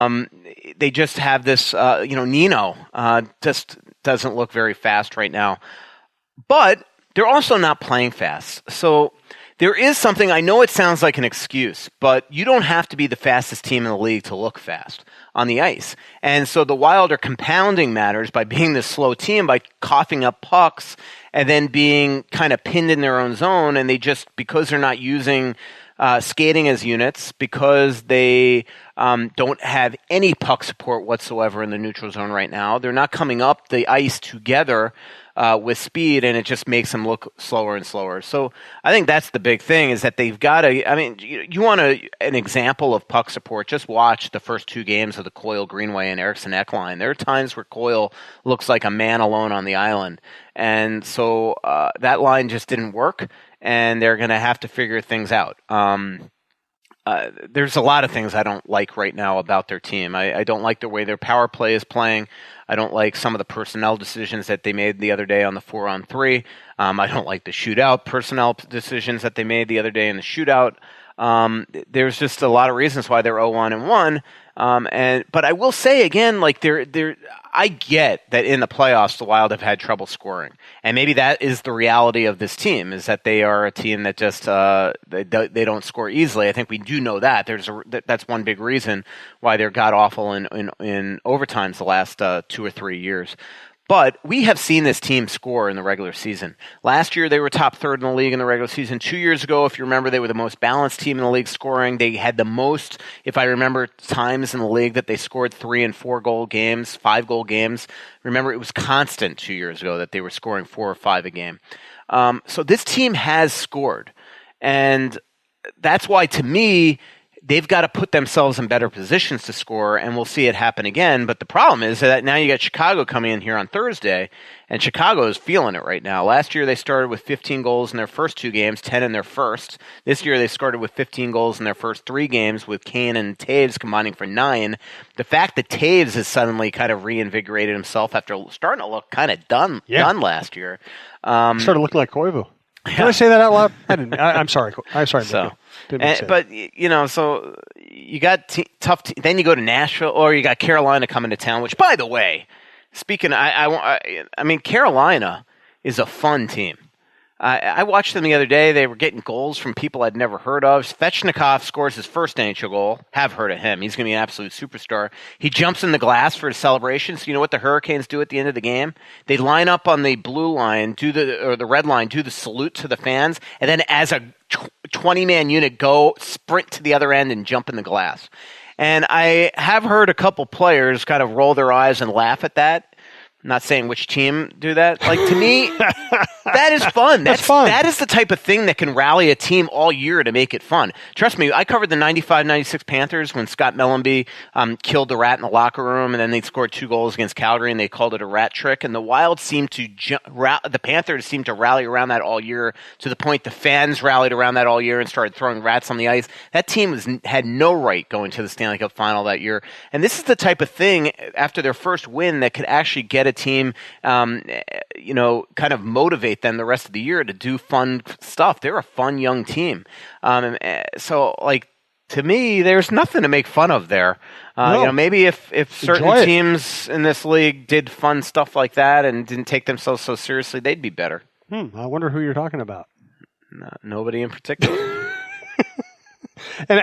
They just have this, Nino just doesn't look very fast right now. But they're also not playing fast. So there is something, I know it sounds like an excuse, but you don't have to be the fastest team in the league to look fast on the ice. And so the Wild are compounding matters by being this slow team, by coughing up pucks and then being kind of pinned in their own zone. And they just, because they're not using skating as units, because they don't have any puck support whatsoever in the neutral zone right now, they're not coming up the ice together with speed, and it just makes them look slower and slower. So I think that's the big thing, is that they've got to, I mean, you want an example of puck support, just watch the first two games of the Coyle Greenway and Eriksson Ek line. There are times where Coyle looks like a man alone on the island. And so that line just didn't work, and they're going to have to figure things out. There's a lot of things I don't like right now about their team. I don't like the way their power play is playing. I don't like some of the personnel decisions that they made the other day on the 4-on-3. I don't like the shootout personnel decisions that they made the other day in the shootout. There's just a lot of reasons why they're 0-1-1. But I will say again, like I get that in the playoffs the Wild have had trouble scoring, and maybe that is the reality of this team, is that they are a team that just they don't score easily. I think we do know that. That's one big reason why they're god awful in overtimes the last 2 or 3 years. But we have seen this team score in the regular season. Last year, they were top third in the league in the regular season. 2 years ago, if you remember, they were the most balanced team in the league scoring. They had the most, if I remember, times in the league that they scored 3 and 4 goal games, 5 goal games. Remember, it was constant 2 years ago that they were scoring 4 or 5 a game. So this team has scored. And that's why, to me, they've got to put themselves in better positions to score, and we'll see it happen again. But the problem is that now you got Chicago coming in here on Thursday, and Chicago is feeling it right now. Last year they started with 15 goals in their first 2 games, 10 in their first. This year they started with 15 goals in their first 3 games, with Kane and Taves combining for 9. The fact that Taves has suddenly kind of reinvigorated himself after starting to look kind of done last year. Started looking like Koivu. Did I say that out loud? I didn't. I'm sorry. I'm sorry. So, but so you got tough. Then you go to Nashville, or you got Carolina coming to town. Which, by the way, speaking, I mean, Carolina is a fun team. I watched them the other day. They were getting goals from people I'd never heard of. Svechnikov scores his first NHL goal. Have heard of him. He's going to be an absolute superstar. He jumps in the glass for a celebration. So you know what the Hurricanes do at the end of the game? They line up on the blue line, or the red line, do the salute to the fans, and then as a 20-man unit go sprint to the other end and jump in the glass. And I have heard a couple players kind of roll their eyes and laugh at that. I'm not saying which team do that. Like, to me, that is fun. That's fun. That is the type of thing that can rally a team all year to make it fun. Trust me, I covered the 95-96 Panthers when Scott Mellenby killed the rat in the locker room, and then they scored 2 goals against Calgary, and they called it a rat trick. And the Wild seemed to the Panthers seemed to rally around that all year, to the point the fans rallied around that all year and started throwing rats on the ice. That team had no right going to the Stanley Cup final that year. And this is the type of thing, after their first win, that could actually get a team, kind of motivate them the rest of the year to do fun stuff. They're a fun young team. So, like, to me, there's nothing to make fun of there. No. Maybe if certain teams in this league did fun stuff like that and didn't take themselves so seriously, they'd be better. I wonder who you're talking about. Nobody in particular.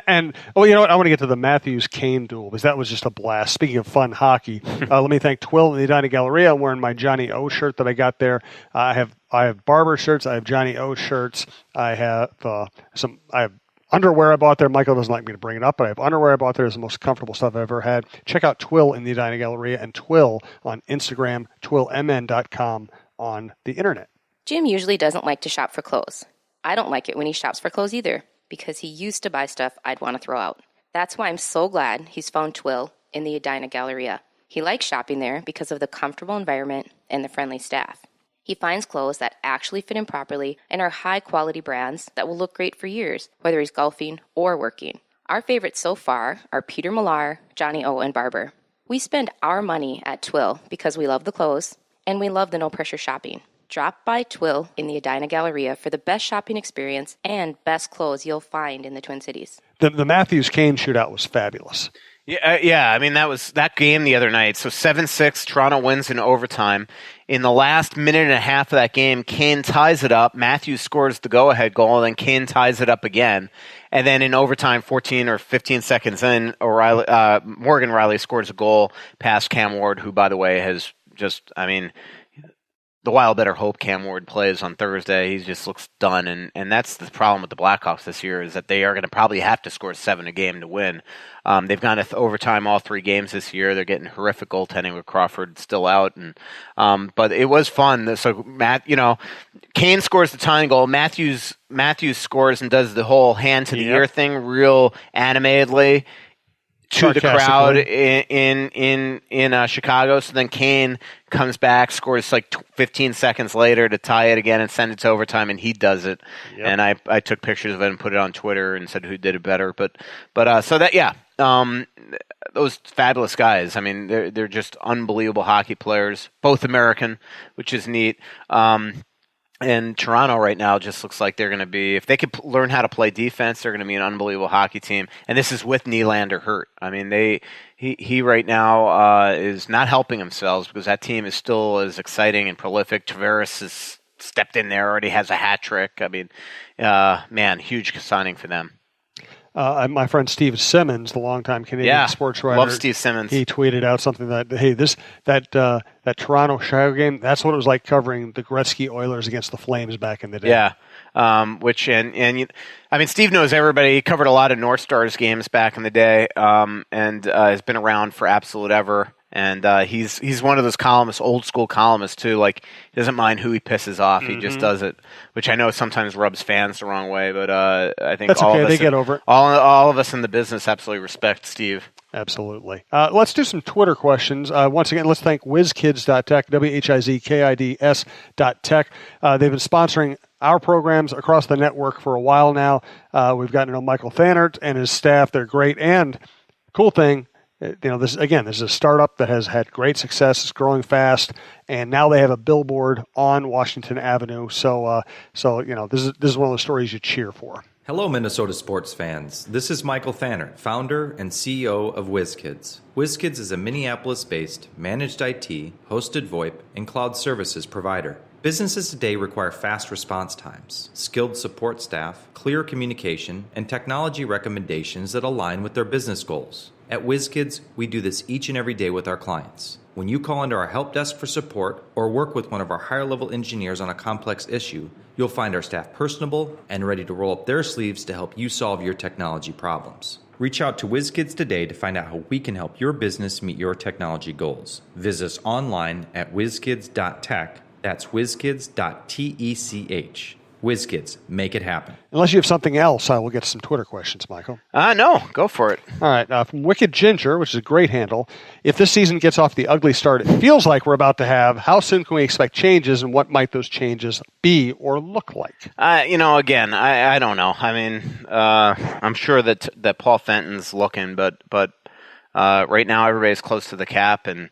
And well, you know what? I want to get to the Matthews-Kane duel, because that was just a blast. Speaking of fun hockey, let me thank Twill in the Edina Galleria. I'm wearing my Johnny O shirt that I got there. I have Barber shirts. I have Johnny O shirts. I have underwear I bought there. Michael doesn't like me to bring it up, but I have underwear I bought there. It's the most comfortable stuff I've ever had. Check out Twill in the Edina Galleria and Twill on Instagram, twillmn.com on the internet. Jim usually doesn't like to shop for clothes. I don't like it when he shops for clothes either, because he used to buy stuff I'd want to throw out. That's why I'm so glad he's found Twill in the Edina Galleria. He likes shopping there because of the comfortable environment and the friendly staff. He finds clothes that actually fit him properly and are high-quality brands that will look great for years, whether he's golfing or working. Our favorites so far are Peter Millar, Johnny O, and Barber. We spend our money at Twill because we love the clothes and we love the no-pressure shopping. Drop by Twill in the Edina Galleria for the best shopping experience and best clothes you'll find in the Twin Cities. The Matthews-Kane shootout was fabulous. Yeah. I mean, that was that game the other night. So 7-6, Toronto wins in overtime. In the last minute and a half of that game, Kane ties it up. Matthews scores the go-ahead goal, and then Kane ties it up again. And then in overtime, 14 or 15 seconds in, Morgan Riley scores a goal past Cam Ward, who, by the way, has just, I mean, the Wild better hope Cam Ward plays on Thursday. He just looks done, and that's the problem with the Blackhawks this year is that they are going to probably have to score 7 a game to win. They've gone to overtime all 3 games this year. They're getting horrific goaltending with Crawford still out, and but it was fun. So Kane scores the tying goal. Matthews scores and does the whole hand to the ear thing real animatedly to the crowd in Chicago. So then Kane comes back, scores like 15 seconds later to tie it again and send it to overtime, and he does it. Yep. And I took pictures of it and put it on Twitter and said who did it better. But so that those fabulous guys. I mean, they're just unbelievable hockey players, both American, which is neat. And Toronto right now just looks like they're going to be, if they could learn how to play defense, they're going to be an unbelievable hockey team. And this is with Nylander hurt. I mean, he right now is not helping themselves because that team is still as exciting and prolific. Tavares has stepped in there, already has a hat trick. I mean, man, huge signing for them. My friend Steve Simmons, the longtime Canadian sports writer, love Steve Simmons. He tweeted out something that, hey, that Toronto Chicago game, that's what it was like covering the Gretzky Oilers against the Flames back in the day. Yeah, I mean, Steve knows everybody. He covered a lot of North Stars games back in the day, and has been around for absolute ever. And he's one of those columnists, old school columnists too. Like he doesn't mind who he pisses off; he just does it, which I know sometimes rubs fans the wrong way. But I think that's all okay. of us, they get over it. All of us in the business absolutely respect Steve. Absolutely. Let's do some Twitter questions. Once again, let's thank WhizKids.tech, WHIZKIDS.tech. They've been sponsoring our programs across the network for a while now. We've gotten to know Michael Thanert and his staff. They're great. And cool thing, this is a startup that has had great success. It's growing fast, and now they have a billboard on Washington Avenue. So this is one of the stories you cheer for. Hello, Minnesota sports fans. This is Michael Thanert, founder and CEO of WhizKids. WhizKids is a Minneapolis-based managed IT, hosted VoIP, and cloud services provider. Businesses today require fast response times, skilled support staff, clear communication, and technology recommendations that align with their business goals. At WhizKids, we do this each and every day with our clients. When you call into our help desk for support or work with one of our higher-level engineers on a complex issue, you'll find our staff personable and ready to roll up their sleeves to help you solve your technology problems. Reach out to WhizKids today to find out how we can help your business meet your technology goals. Visit us online at whizkids.tech. That's whizkids.tech. WhizKids, make it happen. Unless you have something else, we'll get some Twitter questions, Michael. No, go for it. All right, from Wicked Ginger, which is a great handle. If this season gets off the ugly start it feels like we're about to have, how soon can we expect changes, and what might those changes be or look like? Again, I don't know. I mean, I'm sure that Paul Fenton's looking, but right now everybody's close to the cap, and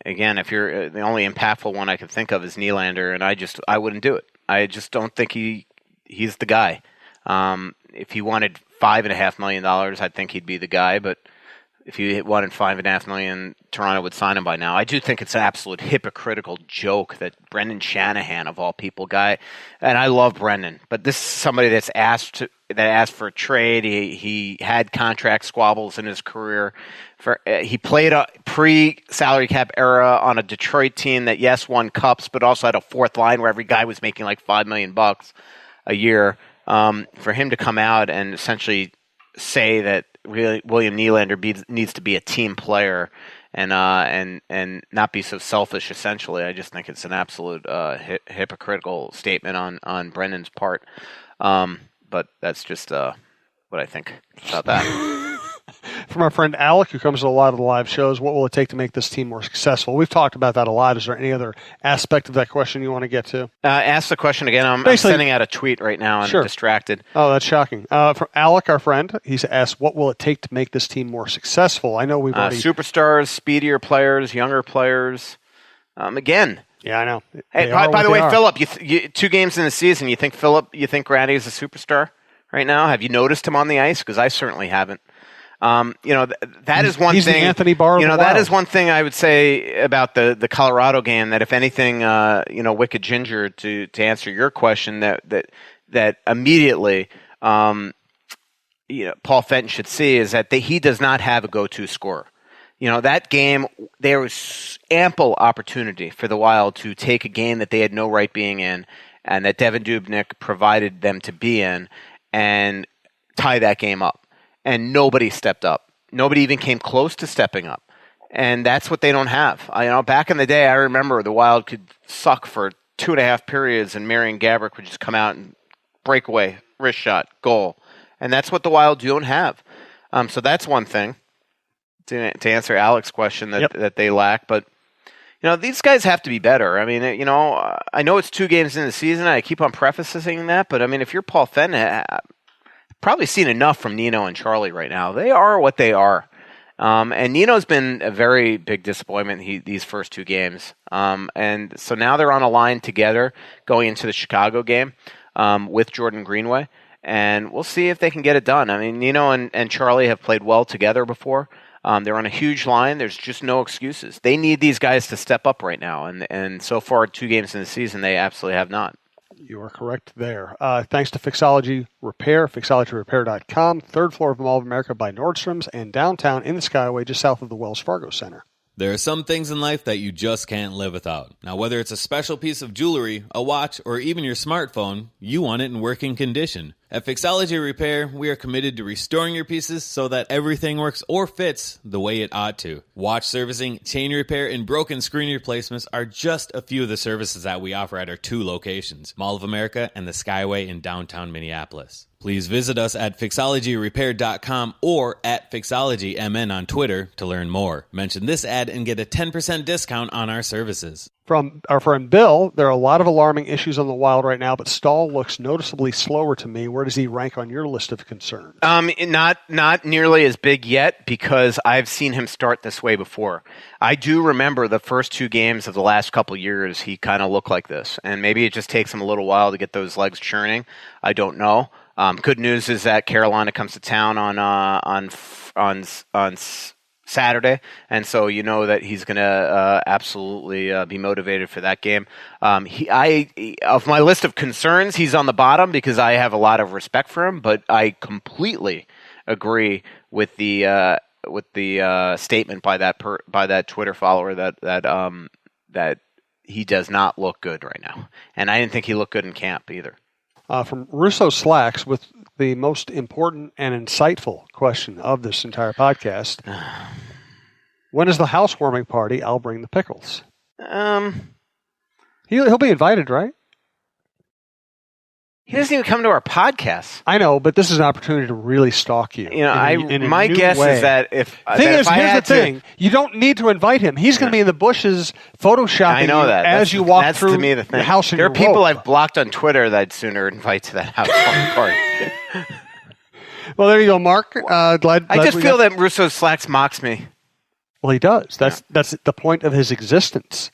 again, if you're the only impactful one I can think of is Nylander, and I wouldn't do it. I just don't think he's the guy. If he wanted $5.5 million, I think he'd be the guy. But if he wanted $5.5 million, Toronto would sign him by now. I do think it's an absolute hypocritical joke that Brendan Shanahan, of all people, and I love Brendan, but this is somebody that's asked for a trade. He had contract squabbles in his career. He played a pre-salary cap era on a Detroit team that, yes, won cups, but also had a fourth line where every guy was making like $5 million a year. For him to come out and essentially say that really William Nylander needs to be a team player and not be so selfish, essentially, I just think it's an absolute hypocritical statement on Brendan's part. But that's just what I think about that. From our friend Alec, who comes to a lot of the live shows, what will it take to make this team more successful? We've talked about that a lot. Is there any other aspect of that question you want to get to? Ask the question again. I'm sending out a tweet right now, and I'm distracted. Oh, that's shocking. From Alec, our friend, he's asked, what will it take to make this team more successful? I know we've already... Superstars, speedier players, younger players. Again... Yeah, I know. Hey, by the way, Philip, you 2 games in the season, you think Grandy is a superstar right now? Have you noticed him on the ice? Because I certainly haven't. That is one he's thing. The Anthony Barr. That is one thing I would say about the Colorado game. That if anything, Wicked Ginger, to answer your question, that immediately, Paul Fenton should see is that he does not have a go-to scorer. That game, there was ample opportunity for the Wild to take a game that they had no right being in, and that Devan Dubnyk provided them to be in, and tie that game up. And nobody stepped up. Nobody even came close to stepping up. And that's what they don't have. Back in the day, I remember the Wild could suck for 2.5 periods, and Marian Gaborik would just come out and breakaway, wrist shot, goal. And that's what the Wild don't have. So that's one thing to answer Alex's question that they lack. But these guys have to be better. I mean, I know it's 2 games in the season. I keep on prefacing that, but I mean, if you're Paul Fenton, probably seen enough from Nino and Charlie right now. They are what they are. And Nino's been a very big disappointment these first 2 games. And so now they're on a line together going into the Chicago game with Jordan Greenway. And we'll see if they can get it done. I mean, Nino and Charlie have played well together before. They're on a huge line. There's just no excuses. They need these guys to step up right now. And so far, 2 games in the season, they absolutely have not. You are correct there. Thanks to Fixology Repair, fixologyrepair.com, 3rd floor of Mall of America by Nordstrom's, and downtown in the Skyway just south of the Wells Fargo Center. There are some things in life that you just can't live without. Now, whether it's a special piece of jewelry, a watch, or even your smartphone, you want it in working condition. At Fixology Repair, we are committed to restoring your pieces so that everything works or fits the way it ought to. Watch servicing, chain repair, and broken screen replacements are just a few of the services that we offer at our 2 locations, Mall of America and the Skyway in downtown Minneapolis. Please visit us at fixologyrepair.com or at fixologymn on Twitter to learn more. Mention this ad and get a 10% discount on our services. From our friend Bill, there are a lot of alarming issues on the Wild right now, but Stahl looks noticeably slower to me. Where does he rank on your list of concerns? Not nearly as big yet, because I've seen him start this way before. I do remember the first 2 games of the last couple of years, he kind of looked like this. And maybe it just takes him a little while to get those legs churning. I don't know. Good news is that Carolina comes to town on Saturday, and so that he's going to absolutely be motivated for that game. Of my list of concerns, he's on the bottom because I have a lot of respect for him, but I completely agree with the statement by that Twitter follower that he does not look good right now, and I didn't think he looked good in camp either. From Russo Slacks with the most important and insightful question of this entire podcast. When is the housewarming party? I'll bring the pickles. He'll be invited, right? He doesn't even come to our podcast. I know, but this is an opportunity to really stalk you. My guess is that here's the thing. You don't need to invite him. He's going to be in the bushes photoshopping as you walk through to me the thing. The house. There are people I've blocked on Twitter that I'd sooner invite to that housewarming party. Well, there you go, Mark. I just feel that Russo Slacks mocks me. Well, he does. That's the point of his existence.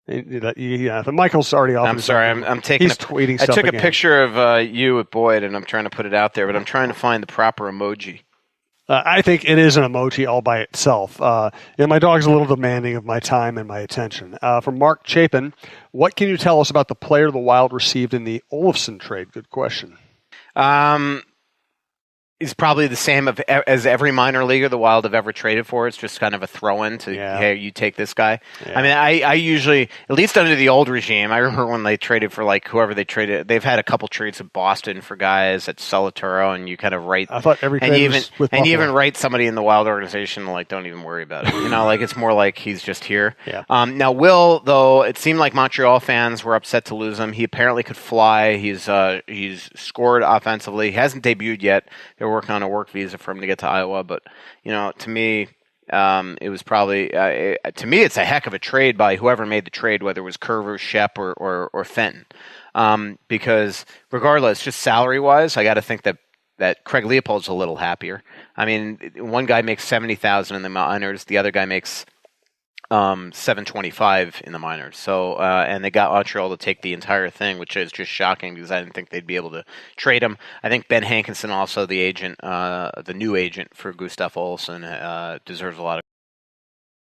The Michael's already off. I'm sorry. I'm taking. He's tweeting stuff. I took again. A picture of you with Boyd, and I'm trying to put it out there, but I'm trying to find the proper emoji. I think it is an emoji all by itself. My dog's a little demanding of my time and my attention. From Mark Chapin, what can you tell us about the player the Wild received in the Olofsson trade? Good question. He's probably the same as every minor leaguer the Wild have ever traded for. It's just kind of a throw-in to, hey, you take this guy. Yeah. I mean, I usually, at least under the old regime, I remember when they traded for whoever they traded. They've had a couple trades with Boston for guys at Solitaro, and you kind of write. I thought every trade was with Buffalo. You even write somebody in the Wild organization don't even worry about it. It's more like he's just here. Yeah. Now, Will, though, it seemed like Montreal fans were upset to lose him. He apparently could fly. He's scored offensively. He hasn't debuted yet. They're working on a work visa for him to get to Iowa, but to me, it was probably it's a heck of a trade by whoever made the trade, whether it was Curver, Shep, or Fenton, because regardless, just salary wise, I got to think that Craig Leopold's a little happier. I mean, one guy makes $70,000 in the minors, the other guy makes 725 in the minors. So, and they got Montreal to take the entire thing, which is just shocking because I didn't think they'd be able to trade him. I think Ben Hankinson, also the agent, the new agent for Gustav Olsson, deserves a lot of